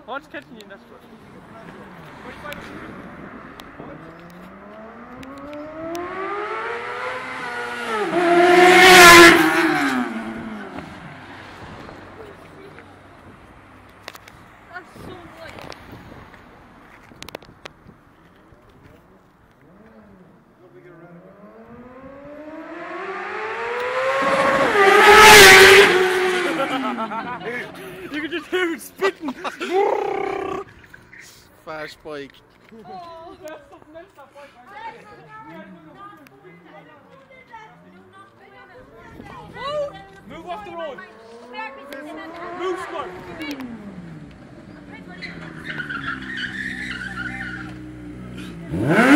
Chodź, ketnij na szkło. You can just hear it spitting. Fast bike. Move off the road. Move, squad. Yeah.